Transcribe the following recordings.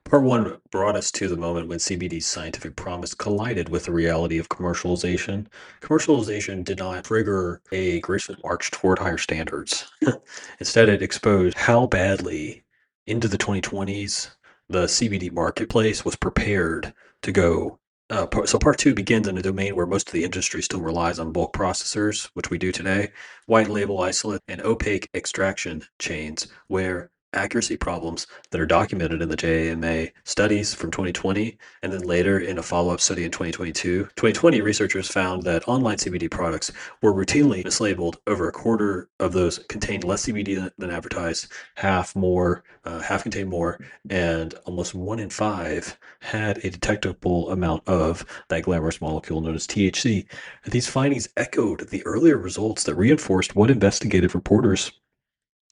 Part one brought us to the moment when CBD's scientific promise collided with the reality of commercialization. Commercialization did not trigger a graceful march toward higher standards. Instead, it exposed how badly into the 2020s the CBD marketplace was prepared to go. So, part two begins in a domain where most of the industry still relies on bulk processors, which we do today, white label isolate, and opaque extraction chains, where accuracy problems that are documented in the JAMA studies from 2020, and then later in a follow-up study in 2022. 2020, researchers found that online CBD products were routinely mislabeled. Over a quarter of those contained less CBD than advertised, half contained more, and almost 1 in 5 had a detectable amount of that glamorous molecule known as THC. These findings echoed the earlier results that reinforced what investigative reporters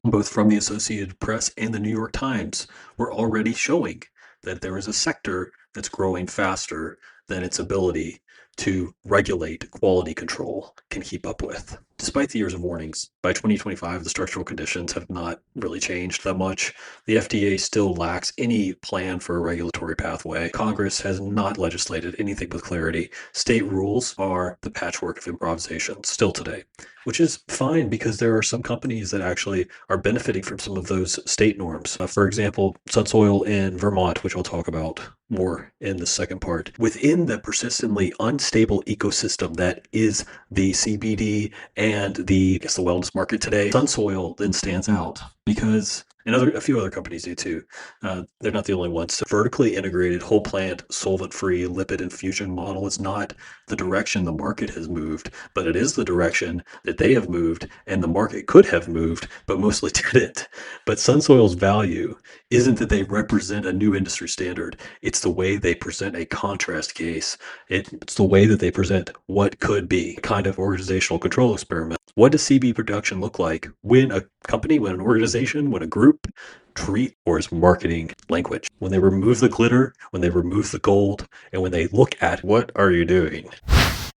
both from the Associated Press and the New York Times were already showing that there is a sector that's growing faster than its ability to regulate quality control can keep up with. Despite the years of warnings, by 2025, the structural conditions have not really changed that much. The FDA still lacks any plan for a regulatory pathway. Congress has not legislated anything with clarity. State rules are the patchwork of improvisation still today, which is fine because there are some companies that actually are benefiting from some of those state norms. For example, Sunsoil in Vermont, which I'll talk about more in the second part. Within the persistently unstable ecosystem that is the CBD and the wellness market today, Sunsoil then stands out because a few other companies do too. They're not the only ones. So vertically integrated, whole plant, solvent-free lipid infusion model is not the direction the market has moved, but it is the direction that they have moved, and the market could have moved, but mostly didn't. But Sunsoil's value isn't that they represent a new industry standard. It's the way they present a contrast case. It's the way that they present what could be a kind of organizational control experiment. What does CB production look like when a company, when an organization, when a group treat or as marketing language? When they remove the glitter, when they remove the gold, and when they look at what are you doing?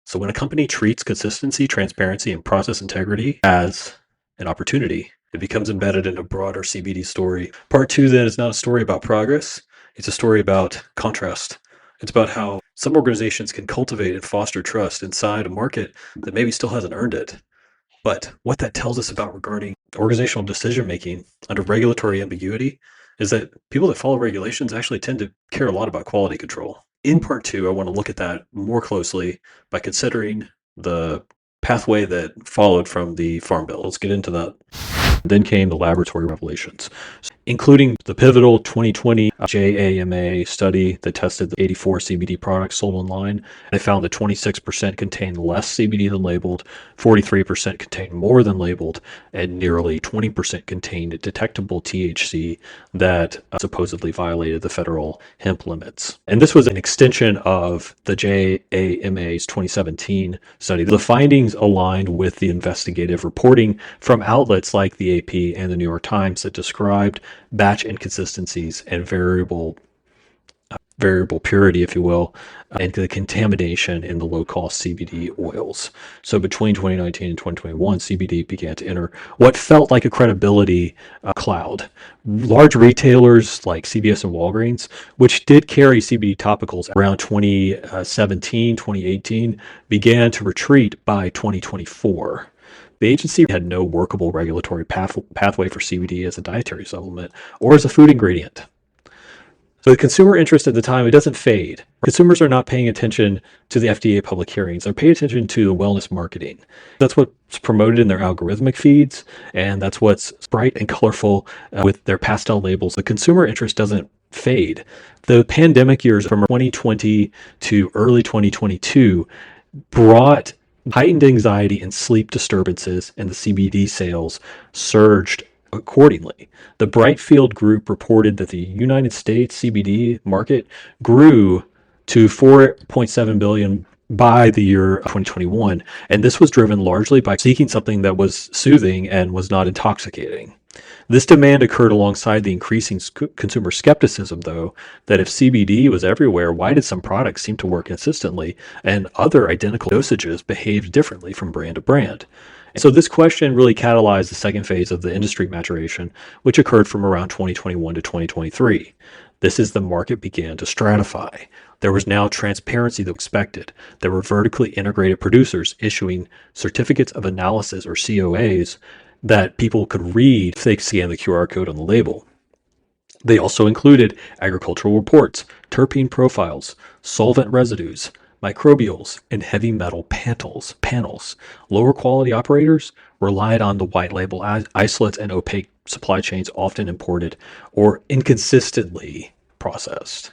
So when a company treats consistency, transparency, and process integrity as an opportunity, it becomes embedded in a broader CBD story. Part two then is not a story about progress. It's a story about contrast. It's about how some organizations can cultivate and foster trust inside a market that maybe still hasn't earned it. But what that tells us about regarding organizational decision making under regulatory ambiguity is that people that follow regulations actually tend to care a lot about quality control. In part two, I want to look at that more closely by considering the pathway that followed from the Farm Bill. Let's get into that. Then came the laboratory revelations, including the pivotal 2020 JAMA study that tested the 84 CBD products sold online. They found that 26% contained less CBD than labeled, 43% contained more than labeled, and nearly 20% contained detectable THC that supposedly violated the federal hemp limits. And this was an extension of the JAMA's 2017 study. The findings aligned with the investigative reporting from outlets like the AP and the New York Times that described batch inconsistencies and variable purity, if you will, and the contamination in the low-cost CBD oils. So between 2019 and 2021, CBD began to enter what felt like a credibility cloud. Large retailers like CVS and Walgreens, which did carry CBD topicals around 2017, 2018, began to retreat by 2024. The agency had no workable regulatory pathway for CBD as a dietary supplement or as a food ingredient. So the consumer interest at the time, it doesn't fade. Consumers are not paying attention to the FDA public hearings. They're paying attention to the wellness marketing. That's what's promoted in their algorithmic feeds, and that's what's bright and colorful with their pastel labels. The consumer interest doesn't fade. The pandemic years from 2020 to early 2022 brought heightened anxiety and sleep disturbances, and the CBD sales surged accordingly. The Brightfield Group reported that the United States CBD market grew to $4.7 billion by the year 2021, and this was driven largely by seeking something that was soothing and was not intoxicating. This demand occurred alongside the increasing consumer skepticism, though, that if CBD was everywhere, why did some products seem to work consistently and other identical dosages behaved differently from brand to brand? So this question really catalyzed the second phase of the industry maturation, which occurred from around 2021 to 2023. This is the market began to stratify. There was now transparency that was expected. There were vertically integrated producers issuing certificates of analysis or COAs that people could read if they scanned the QR code on the label. They also included agricultural reports, terpene profiles, solvent residues, microbials, and heavy metal panels. Lower quality operators relied on the white label isolates and opaque supply chains, often imported or inconsistently processed.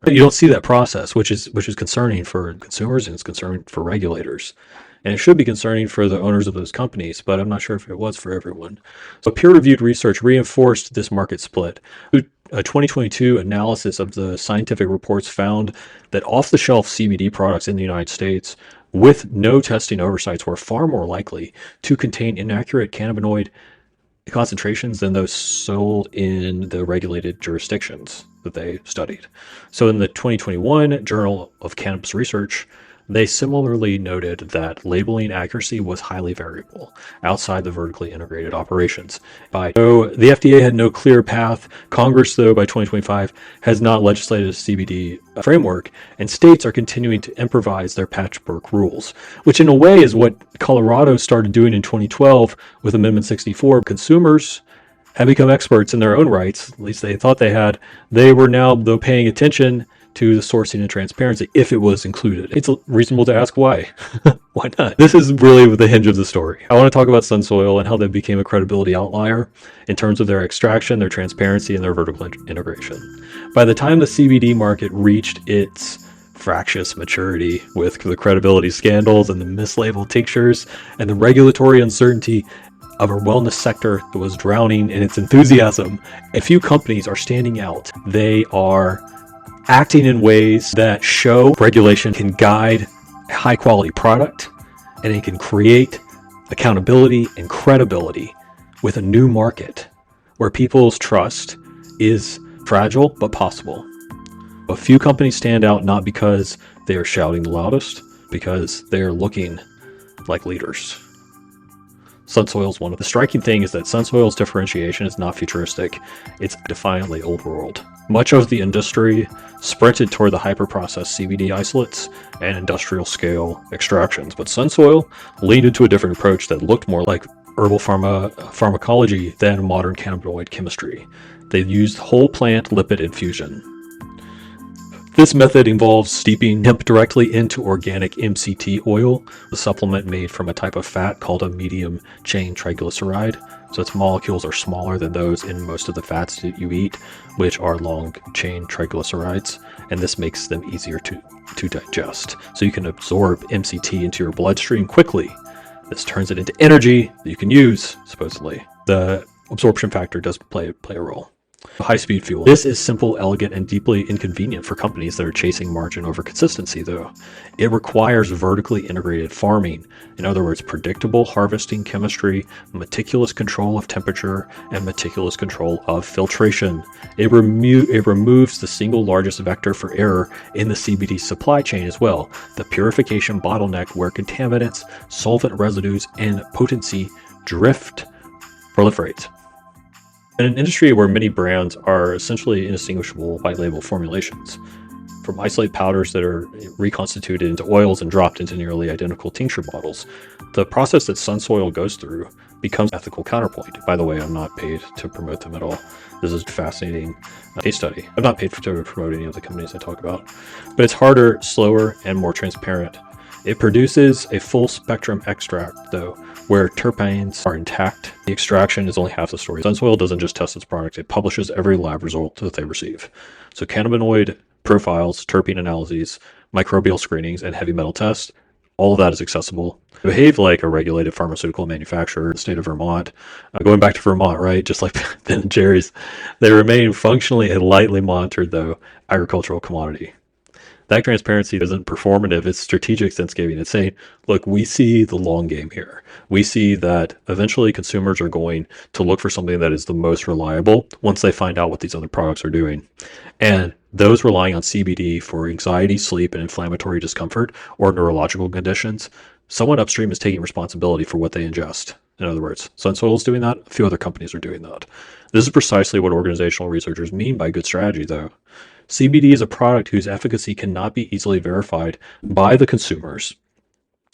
You don't see that process, which is concerning for consumers and it's concerning for regulators. And it should be concerning for the owners of those companies, but I'm not sure if it was for everyone. So peer-reviewed research reinforced this market split. A 2022 analysis of the scientific reports found that off-the-shelf CBD products in the United States with no testing oversights were far more likely to contain inaccurate cannabinoid concentrations than those sold in the regulated jurisdictions that they studied. So in the 2021 Journal of Cannabis Research, they similarly noted that labeling accuracy was highly variable outside the vertically integrated operations. So the FDA had no clear path. Congress, though, by 2025, has not legislated a CBD framework, and states are continuing to improvise their patchwork rules, which in a way is what Colorado started doing in 2012 with Amendment 64. Consumers have become experts in their own rights, at least they thought they had. They were now, though, paying attention to the sourcing and transparency if it was included. It's reasonable to ask why. Why not? This is really the hinge of the story. I want to talk about Sunsoil and how they became a credibility outlier in terms of their extraction, their transparency, and their vertical integration. By the time the CBD market reached its fractious maturity with the credibility scandals and the mislabeled tinctures and the regulatory uncertainty of a wellness sector that was drowning in its enthusiasm, a few companies are standing out. They are acting in ways that show regulation can guide a high quality product and it can create accountability and credibility with a new market where people's trust is fragile but possible. A few companies stand out not because they are shouting the loudest, because they are looking like leaders. Sunsoil is one of the striking thing is that Sunsoil's differentiation is not futuristic. It's defiantly old world. Much of the industry sprinted toward the hyper-processed CBD isolates and industrial scale extractions, but Sunsoil leaned into a different approach that looked more like herbal pharmacology than modern cannabinoid chemistry. They used whole plant lipid infusion. This method involves steeping hemp directly into organic MCT oil, a supplement made from a type of fat called a medium chain triglyceride. So its molecules are smaller than those in most of the fats that you eat, which are long chain triglycerides, and this makes them easier to digest. So you can absorb MCT into your bloodstream quickly. This turns it into energy that you can use, supposedly. The absorption factor does play a role. High-speed fuel. This is simple, elegant, and deeply inconvenient for companies that are chasing margin over consistency, though. It requires vertically integrated farming. In other words, predictable harvesting chemistry, meticulous control of temperature, and meticulous control of filtration. It removes the single largest vector for error in the CBD supply chain as well, the purification bottleneck where contaminants, solvent residues, and potency drift proliferate. In an industry where many brands are essentially indistinguishable by label formulations, from isolate powders that are reconstituted into oils and dropped into nearly identical tincture bottles, the process that Sunsoil goes through becomes an ethical counterpoint. By the way, I'm not paid to promote them at all. This is a fascinating case study. I'm not paid to promote any of the companies I talk about, but it's harder, slower, and more transparent. It produces a full spectrum extract, though, where terpenes are intact. The extraction is only half the story. Sunsoil doesn't just test its product, it publishes every lab result that they receive. So cannabinoid profiles, terpene analyses, microbial screenings, and heavy metal tests, all of that is accessible. They behave like a regulated pharmaceutical manufacturer in the state of Vermont. Going back to Vermont, right? Just like Ben and Jerry's. They remain functionally and lightly monitored, though, agricultural commodity. That transparency isn't performative, it's strategic sense giving. It's saying, look, we see the long game here. We see that eventually consumers are going to look for something that is the most reliable once they find out what these other products are doing. And those relying on CBD for anxiety, sleep, and inflammatory discomfort or neurological conditions, someone upstream is taking responsibility for what they ingest. In other words, Sunsoil is doing that. A few other companies are doing that. This is precisely what organizational researchers mean by good strategy, though. CBD is a product whose efficacy cannot be easily verified by the consumers.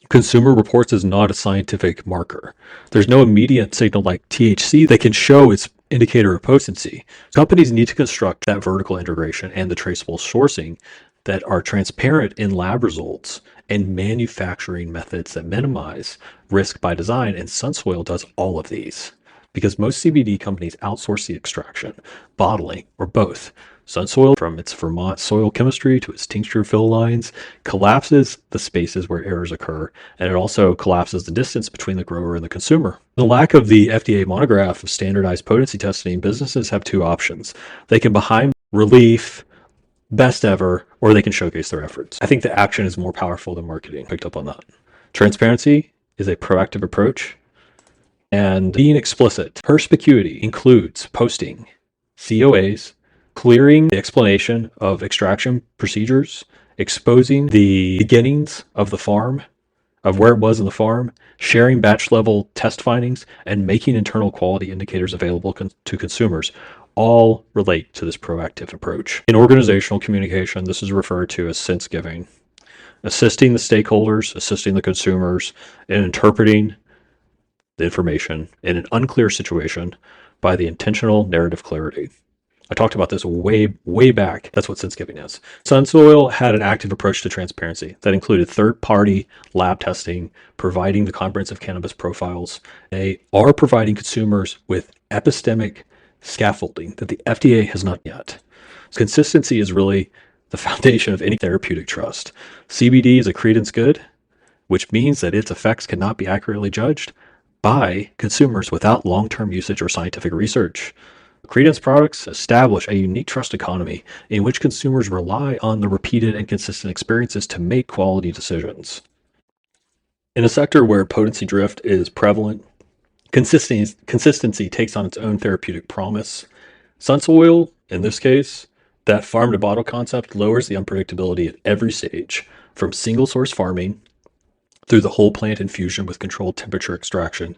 Consumer reports is not a scientific marker. There's no immediate signal like THC that can show its indicator of potency. Companies need to construct that vertical integration and the traceable sourcing that are transparent in lab results and manufacturing methods that minimize risk by design. And Sunsoil does all of these because most CBD companies outsource the extraction, bottling, or both. Sunsoil, from its Vermont soil chemistry to its tincture fill lines, collapses the spaces where errors occur, and it also collapses the distance between the grower and the consumer. The lack of the FDA monograph of standardized potency testing, businesses have two options. They can behind relief, best ever, or they can showcase their efforts. I think the action is more powerful than marketing. Picked up on that. Transparency is a proactive approach, and being explicit. Perspicuity includes posting COAs, clearing the explanation of extraction procedures, exposing the beginnings of the farm, of where it was in the farm, sharing batch level test findings, and making internal quality indicators available to consumers all relate to this proactive approach. In organizational communication, this is referred to as sense giving, assisting the stakeholders, assisting the consumers in interpreting the information in an unclear situation by the intentional narrative clarity. I talked about this way back. That's what sense giving is. Sunsoil had an active approach to transparency that included third-party lab testing, providing the comprehensive cannabis profiles. They are providing consumers with epistemic scaffolding that the FDA has not yet. Consistency is really the foundation of any therapeutic trust. CBD is a credence good, which means that its effects cannot be accurately judged by consumers without long-term usage or scientific research. Credence products establish a unique trust economy in which consumers rely on the repeated and consistent experiences to make quality decisions. In a sector where potency drift is prevalent, consistency takes on its own therapeutic promise. Sunsoil, in this case, that farm to bottle concept lowers the unpredictability at every stage, from single source farming through the whole plant infusion with controlled temperature extraction,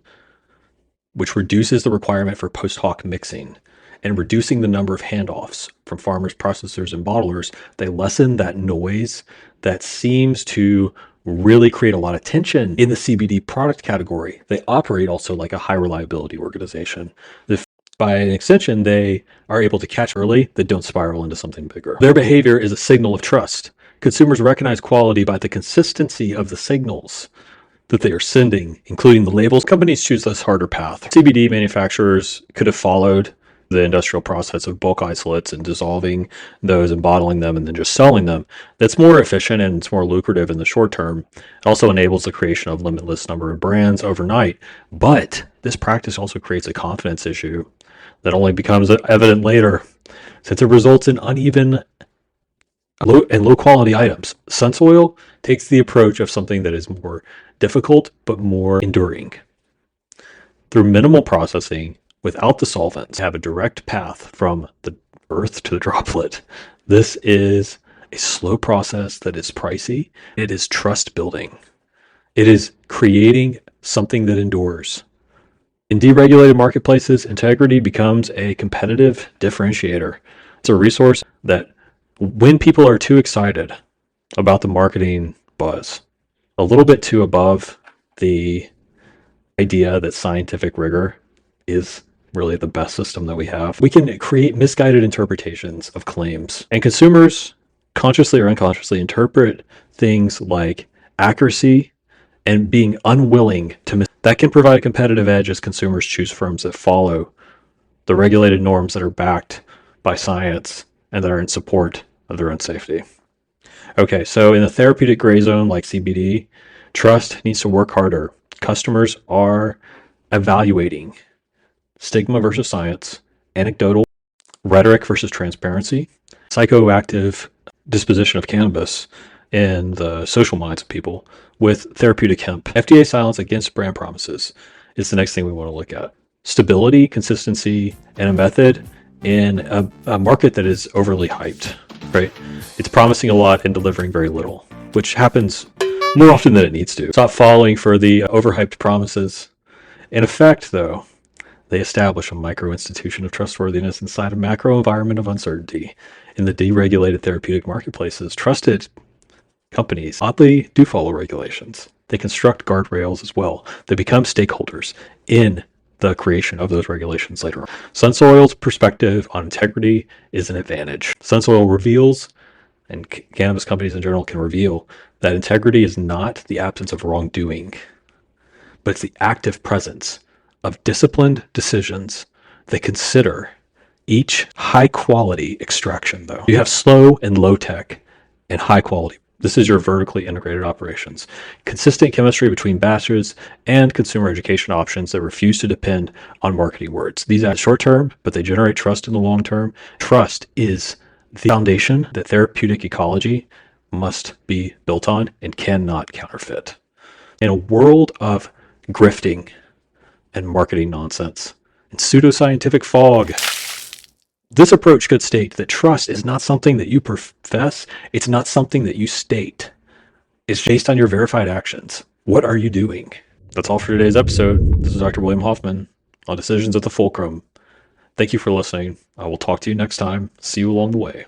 which reduces the requirement for post hoc mixing, and reducing the number of handoffs from farmers, processors, and bottlers. They lessen that noise that seems to really create a lot of tension in the CBD product category. They operate also like a high reliability organization. By an extension, they are able to catch early that don't spiral into something bigger. Their behavior is a signal of trust. Consumers recognize quality by the consistency of the signals that they are sending, including the labels. Companies choose this harder path. CBD manufacturers could have followed the industrial process of bulk isolates and dissolving those and bottling them and then just selling them. That's more efficient and it's more lucrative in the short term. It also enables the creation of limitless number of brands overnight. But this practice also creates a confidence issue that only becomes evident later, since it results in uneven low quality items. Sunsoil takes the approach of something that is more difficult but more enduring. Through minimal processing, without the solvents, have a direct path from the earth to the droplet. This is a slow process that is pricey. It is trust building. It is creating something that endures. In deregulated marketplaces, integrity becomes a competitive differentiator. It's a resource that when people are too excited about the marketing buzz, a little bit too above the idea that scientific rigor is really the best system that we have, we can create misguided interpretations of claims. And consumers, consciously or unconsciously, interpret things like accuracy and being unwilling to that can provide a competitive edge as consumers choose firms that follow the regulated norms that are backed by science and that are in support of their own safety. Okay, so in the therapeutic gray zone like CBD, trust needs to work harder. Customers are evaluating stigma versus science, anecdotal rhetoric versus transparency, psychoactive disposition of cannabis in the social minds of people with therapeutic hemp. FDA silence against brand promises is the next thing we want to look at. Stability, consistency, and a method in a market that is overly hyped, right? It's promising a lot and delivering very little, which happens more often than it needs to. Stop falling for the overhyped promises In effect, though, they establish a micro-institution of trustworthiness inside a macro-environment of uncertainty. In the deregulated therapeutic marketplaces, trusted companies oddly do follow regulations. They construct guardrails as well. They become stakeholders in the creation of those regulations later on. Sunsoil's perspective on integrity is an advantage. Sunsoil reveals, and cannabis companies in general can reveal, that integrity is not the absence of wrongdoing, but it's the active presence of disciplined decisions that consider each high quality extraction, though. You have slow and low tech and high quality. This is your vertically integrated operations. Consistent chemistry between batches and consumer education options that refuse to depend on marketing words. These are short term, but they generate trust in the long term. Trust is the foundation that therapeutic ecology must be built on and cannot counterfeit. In a world of grifting and marketing nonsense and pseudoscientific fog, this approach could state that trust is not something that you profess, it's not something that you state. It's based on your verified actions. What are you doing? That's all for today's episode. This is Dr. William Hoffman on Decisions at the Fulcrum. Thank you for listening. I will talk to you next time. See you along the way.